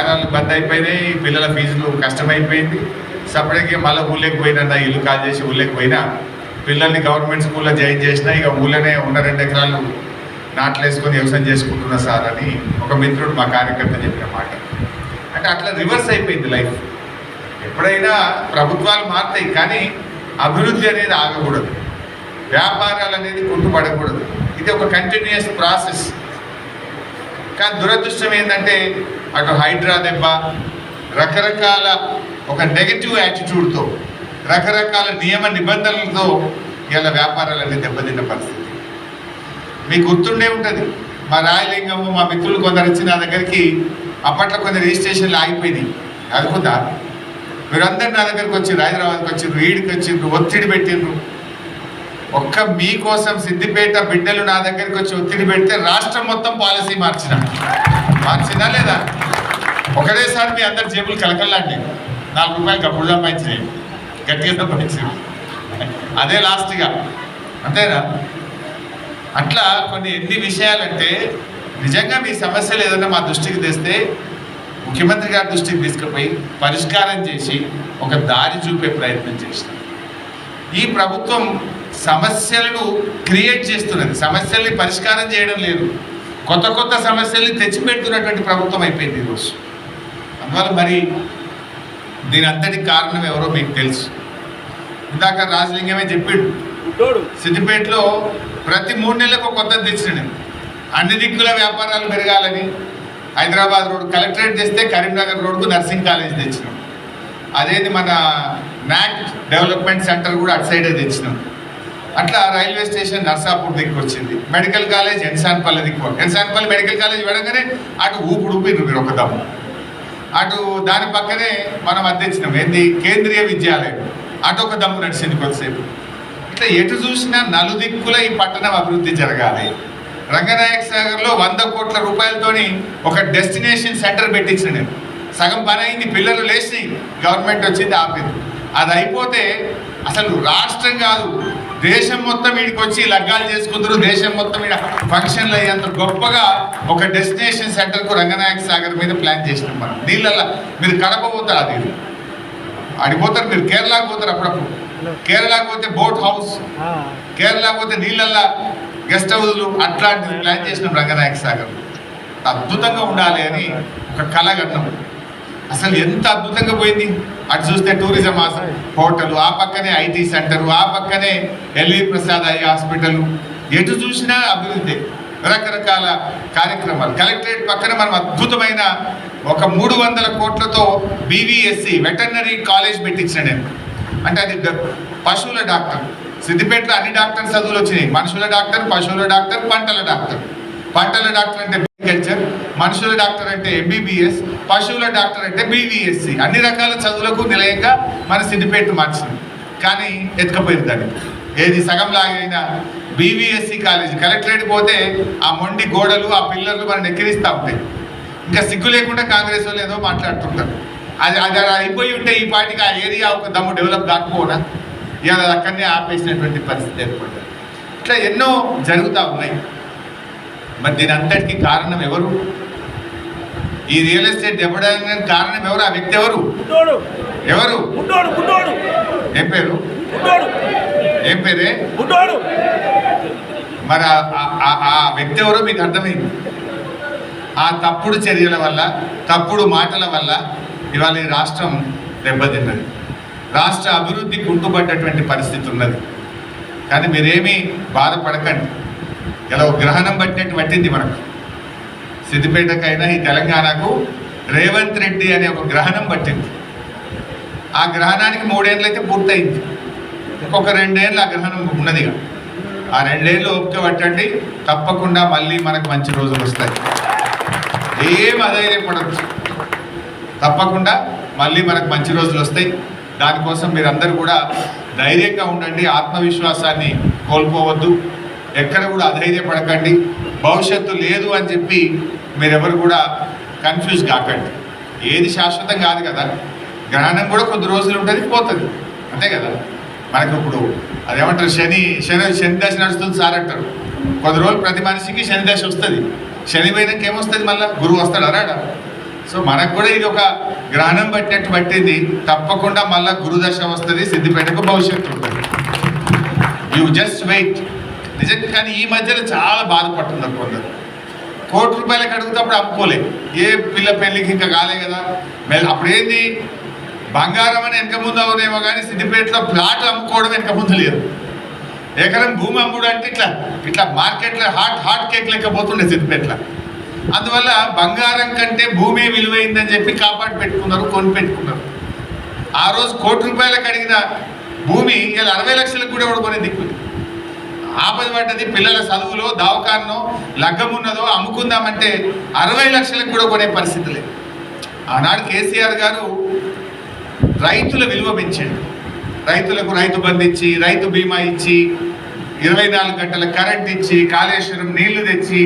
వ్యాపారాలు బంద్ అయిపోయినాయి, పిల్లల ఫీజులు కష్టమైపోయింది. సపరేట్గా మళ్ళీ ఊళ్ళకి పోయినా, ఇల్లు కాల్ చేసి ఊళ్ళకి పోయినా, పిల్లల్ని గవర్నమెంట్ స్కూల్లో జాయిన్ చేసినా ఇక ఊళ్ళోనే ఉన్న 2 ఎకరాలు నాట్లు వేసుకొని వ్యవసాయం చేసుకుంటున్నా సార్ అని ఒక మిత్రుడు మా కార్యకర్త చెప్పిన మాట. అంటే అట్లా రివర్స్ అయిపోయింది లైఫ్. ఎప్పుడైనా ప్రభుత్వాలు మారుతాయి కానీ అభివృద్ధి అనేది ఆగకూడదు, వ్యాపారాలు అనేది కుంటుపడకూడదు. ఇది ఒక కంటిన్యూస్ ప్రాసెస్. కానీ దురదృష్టం ఏంటంటే అటు హైడ్రా దెబ్బ, రకరకాల ఒక నెగటివ్ యాటిట్యూడ్తో, రకరకాల నియమ నిబంధనలతో ఇలా వ్యాపారాలన్నీ దెబ్బతిన్న పరిస్థితి. మీకు గుర్తుండే ఉంటుంది, మా రాయలింగము మా మిత్రులు కొందరు వచ్చి నా దగ్గరికి అప్పట్లో కొన్ని రిజిస్ట్రేషన్లు ఆగిపోయినాయి. అనుకుందా మీరందరూ నా దగ్గరికి వచ్చిండ్రు, హైదరాబాద్కి వచ్చిండ్రు, ఈడికి వచ్చిండ్రు, ఒత్తిడి పెట్టిండ్రు. ఒక్క మీకోసం సిద్దిపేట బిడ్డలు నా దగ్గరికి వచ్చి ఒత్తిడి పెడితే రాష్ట్రం మొత్తం పాలసీ మార్చినా లేదా? ఒకటేసారి మీ అందరి జేబులు కలకల్లాండి. 4 రూపాయలు అప్పుడు సంపాదించినాయి, గట్టిగా సంపాదించింది, అదే లాస్ట్గా, అంతేనా? అట్లా కొన్ని ఎన్ని విషయాలంటే నిజంగా మీ సమస్యలు ఏదైనా మా దృష్టికి తెస్తే ముఖ్యమంత్రి గారి దృష్టికి తీసుకుపోయి పరిష్కారం చేసి ఒక దారి చూపే ప్రయత్నం చేసినాం. ఈ ప్రభుత్వం సమస్యలను క్రియేట్ చేస్తున్నది, సమస్యల్ని పరిష్కారం చేయడం లేదు. కొత్త కొత్త సమస్యల్ని తెచ్చిపెడుతున్నటువంటి ప్రభుత్వం అయిపోయింది ఈరోజు. అందువల్ల మరి దీని అంతటికి కారణం ఎవరో మీకు తెలుసు. ఇందాక రాజలింగమే చెప్పిండు, సిద్దిపేటలో ప్రతి 3 నెలలకు ఒక కొత్తది తెచ్చినాడు. అన్ని దిక్కుల వ్యాపారాలు పెరగాలని హైదరాబాద్ రోడ్ కలెక్టరేట్ తెస్తే కరీంనగర్ రోడ్కు నర్సింగ్ కాలేజ్ తెచ్చినాం. అదేది మన నాక్ డెవలప్మెంట్ సెంటర్ కూడా అటు సైడే తెచ్చినాం. అట్లా రైల్వే స్టేషన్ నర్సాపూర్ దిక్కు వచ్చింది, మెడికల్ కాలేజ్ ఎన్సాన్పల్లి దిక్కు. ఎన్సాన్పల్లి మెడికల్ కాలేజ్ వెళ్ళగానే అటు ఊపిరు మీరు ఒక దమ్ము. అటు దాని పక్కనే మనం అద్దెచ్చినాం ఏంది కేంద్రీయ విద్యాలయం, అటు ఒక దమ్ము నడిచింది కొద్దిసేపు. ఇట్లా ఎటు చూసినా నలుదిక్కుల ఈ పట్టణం అభివృద్ధి జరగాలి. రంగనాయక సాగర్లో 100 కోట్ల రూపాయలతోని ఒక డెస్టినేషన్ సెంటర్ పెట్టించిన నేను. సగం పని అయింది, పిల్లలు లేచి గవర్నమెంట్ వచ్చింది ఆపింది. అది అయిపోతే అసలు రాష్ట్రం కాదు దేశం మొత్తం వీడికి వచ్చి లగ్గాలు చేసుకుందరు, దేశం మొత్తం వీడ ఫంక్షన్లు అయ్యేంత గొప్పగా ఒక డెస్టినేషన్ సెంటర్కు రంగనాయక సాగర్ మీద ప్లాన్ చేసినాం మనం. నీళ్ళల్లో మీరు కడప పోతారు, అది అడిపోతారు, మీరు కేరళకు పోతారు అప్పుడప్పుడు. కేరళకు పోతే బోట్ హౌస్, కేరళకు పోతే నీళ్ళల్లో గెస్ట్ హౌస్లు, అట్లాంటివి ప్లాన్ చేసినాం రంగనాయక సాగర్. అద్భుతంగా ఉండాలి అని ఒక కళ కన్నాం. అసలు ఎంత అద్భుతంగా పోయింది. అటు చూస్తే టూరిజం హోటల్, ఆ పక్కనే ఐటీ సెంటరు, ఆ పక్కనే ఎల్వి ప్రసాద్ ఐ హాస్పిటల్, ఎటు చూసినా అభివృద్ధి, రకరకాల కార్యక్రమాలు. కలెక్టరేట్ పక్కన మనం అద్భుతమైన ఒక 300 కోట్లతో బీవీఎస్సి వెటర్నరీ కాలేజ్ పెట్టించిన నేను. అంటే అది పశువుల డాక్టర్. సిద్దిపేటలో అన్ని డాక్టర్ చదువులు వచ్చినాయి, మనుషుల డాక్టర్, పశువుల డాక్టర్, పంటల డాక్టర్. పంటల డాక్టర్ అంటే అగ్రికల్చర్, మనుషుల డాక్టర్ అంటే ఎంబీబీఎస్, పశువుల డాక్టర్ అంటే బీవీఎస్సి. అన్ని రకాల చదువులకు నిలయంగా మన సిద్దిపేట మార్చింది. కానీ ఎత్తుకపోయింది దాన్ని. ఏది సగంలాగైనా బీవీఎస్సి కాలేజీ కలెక్టరేట్ పోతే ఆ మొండి గోడలు, ఆ పిల్లర్లు మనం ఎక్కిరిస్తూ ఉంటాయి. ఇంకా సిగ్గు లేకుండా కాంగ్రెస్ వాళ్ళు ఏదో మాట్లాడుతుంటారు. అది అయిపోయి ఉంటే ఈ పార్టీకి ఆ ఏరియా ఒక దమ్ము డెవలప్ కాకపోనా ఇవాళ అక్కడనే ఆపేసినటువంటి పరిస్థితి ఏర్పడ్డది. ఇట్లా ఎన్నో జరుగుతూ ఉన్నాయి. మరి దీని అంతటికి కారణం ఎవరు? ఈ రియల్ ఎస్టేట్ దెబ్బడానికి కారణం ఎవరు? ఆ వ్యక్తి ఎవరు? ఏం పేరు? ఏం పేరే? మరి ఆ వ్యక్తి ఎవరో మీకు అర్థమైంది. ఆ తప్పుడు చర్యల వల్ల, తప్పుడు మాటల వల్ల ఇవాళ ఈ రాష్ట్రం దెబ్బతిన్నది. రాష్ట్ర అభివృద్ధి కుంటుపడ్డటువంటి పరిస్థితి ఉన్నది. కానీ మీరేమీ బాధపడకండి. ఇలా ఒక గ్రహణం పట్టింది మనకు. సిద్దిపేటకైనా ఈ తెలంగాణకు రేవంత్ రెడ్డి అనే ఒక గ్రహణం పట్టింది. ఆ గ్రహణానికి 3 ఏళ్ళు అయితే పూర్తయింది. ఇంకొక 2 ఏళ్ళు ఆ గ్రహణం ఉన్నదిగా. ఆ 2 ఏళ్ళు ఓపిక పట్టండి, తప్పకుండా మళ్ళీ మనకు మంచి రోజులు వస్తాయి. ఏం అధైర్యపడచ్చు, తప్పకుండా మళ్ళీ మనకు మంచి రోజులు వస్తాయి. దానికోసం మీరందరూ కూడా ధైర్యంగా ఉండండి, ఆత్మవిశ్వాసాన్ని కోల్పోవద్దు, ఎక్కడ కూడా అధైర్యపడకండి. భవిష్యత్తు లేదు అని చెప్పి మీరెవరు కూడా కన్ఫ్యూజ్ కాకండి. ఏది శాశ్వతం కాదు కదా. గ్రహణం కూడా కొద్ది రోజులు ఉంటుంది, పోతుంది, అంతే కదా. మనకు ఇప్పుడు అదేమంటారు, శని దశ నడుస్తుంది సార్ అంటారు. కొద్ది రోజులు ప్రతి మనిషికి శని దశ వస్తుంది. శని పోయినాక ఏమొస్తుంది? మళ్ళీ గురువు వస్తాడు అరాడా. సో మనకు కూడా ఇది ఒక గ్రహణం పట్టినట్టు పట్టింది. తప్పకుండా మళ్ళీ గురుదశ వస్తుంది, సిద్దిపేటకు భవిష్యత్తు ఉంటుంది. You just wait. నిజంగా కానీ ఈ మధ్యలో చాలా బాధపడుతున్నారు కొందరు. ₹1,00,00,000 అడుగుతప్పుడు అమ్ముకోలేదు. ఏ పిల్ల పెళ్ళికి ఇంకా కాలే కదా. అప్పుడేంది బంగారం అని వెనక ముందు అవునేమో కానీ సిద్దిపేటలో ప్లాట్ అమ్ముకోవడం వెనక ముందు లేదు. ఎకరం భూమి అమ్ముడు అంటే ఇట్లా మార్కెట్లో హాట్ కేక్ లేకపోతుండే సిద్దిపేటలో. అందువల్ల బంగారం కంటే భూమి విలువైందని చెప్పి కాపాడి పెట్టుకున్నారు, కొని పెట్టుకున్నారు. ఆ రోజు ₹1,00,00,000 అడిగిన భూమి ఇలా 60 లక్షలకు కూడా ఎవడు కొనే దిక్కు. ఆపద పడ్డది, పిల్లల చదువులో దవాఖానో లగ్గమున్నదో అమ్ముకుందామంటే 60 లక్షలకు కూడా కొనే పరిస్థితి లేదు. ఆనాడు కేసీఆర్ గారు రైతుల విలువ పెంచండి. రైతులకు రైతు బంధు ఇచ్చి, రైతు బీమా ఇచ్చి, 24 గంటల కరెంట్ ఇచ్చి, కాళేశ్వరం నీళ్లు తెచ్చి